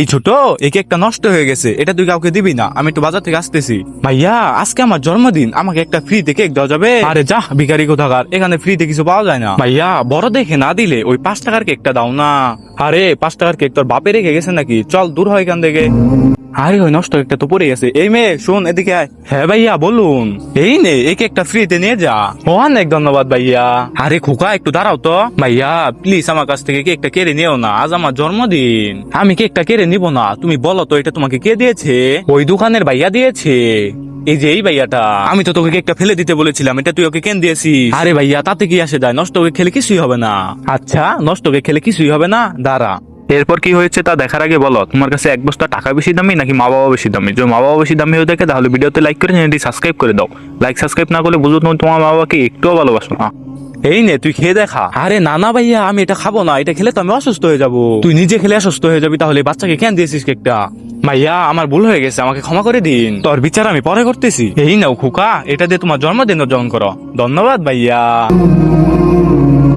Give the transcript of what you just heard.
এই ছোট এই কেকটা নষ্ট হয়ে গেছে, এটা তুই কাউকে দিবি না, আমি একটু বাজার থেকে আসতেছি। ভাইয়া আজকে আমার জন্মদিন, আমাকে একটা ফ্রিতে কেক দেওয়া যাবে? আরে যা ভিখারি কোথাকার, এখানে ফ্রিতে কিছু পাওয়া যায় না। ভাইয়া বড় দেখে না দিলে ওই 5 টাকার কেকটা দাও না। আরে 5 টাকার কেক তোর বাপে রেখে গেছে নাকি? চল দূর হয় এখান থেকে। আরে ওই নষ্ট কেকটা তো পড়ে গেছে। এই মেয়ে শোন এদিকে আয়। হ্যাঁ ভাইয়া বলুন। এই নে এই কেকটা ফ্রিতে নিয়ে যা। অনেক ধন্যবাদ ভাইয়া। আরে খোকা একটু দাঁড়াও তো। ভাইয়া প্লিজ আমার কাছ থেকে কেকটা কেড়ে নিও না, আজ আমার জন্মদিন। আমি কেকটা কেড়ে নিব না, তুমি বলো তো এটা তোমাকে কে দিয়েছে? ওই দোকানের ভাইয়া দিয়েছে। এই যে এই ভাইয়াটা। আমি তো তোকে কেকটা ফেলে দিতে বলেছিলাম, এটা তুই ওকে কেন দিয়েছিস? আরে ভাইয়া তাতে কি আসে যায়, নষ্ট কেক খেলে কিছুই হবে না। আচ্ছা নষ্ট কেক খেলে কিছুই হবে না, দাঁড়া। এরপর কি হয়েছে তা দেখার আগে বলো, তোমার কাছে এক বস্তা টাকা বেশি দামি নাকি মা বাবা বেশি দামি? যদি মা বাবা বেশি দামি হয়ে থাকে তাহলে ভিডিওতে লাইক করে চ্যানেলটি সাবস্ক্রাইব করে দাও। লাইক সাবস্ক্রাইব না করলে বুঝো তুমি তোমার মা বাবাকে একটুও ভালোবাসো না। এই নে তুই খেয়ে দেখা। আরে না না ভাইয়া আমি এটা খাবো না, এটা খেলে তো আমি অসুস্থ হয়ে যাবো। তুই নিজে খেলে অসুস্থ হয়ে যাবি, তাহলে বাচ্চাকে কেন দিয়েছিস কেকটা? ভাইয়া আমার ভুল হয়ে গেছে, আমাকে ক্ষমা করে দিন। তোর বিচার আমি পরে করতেছি। এই নাও খোকা, এটা দিয়ে তোমার জন্মদিন উদযাপন করো। ধন্যবাদ ভাইয়া।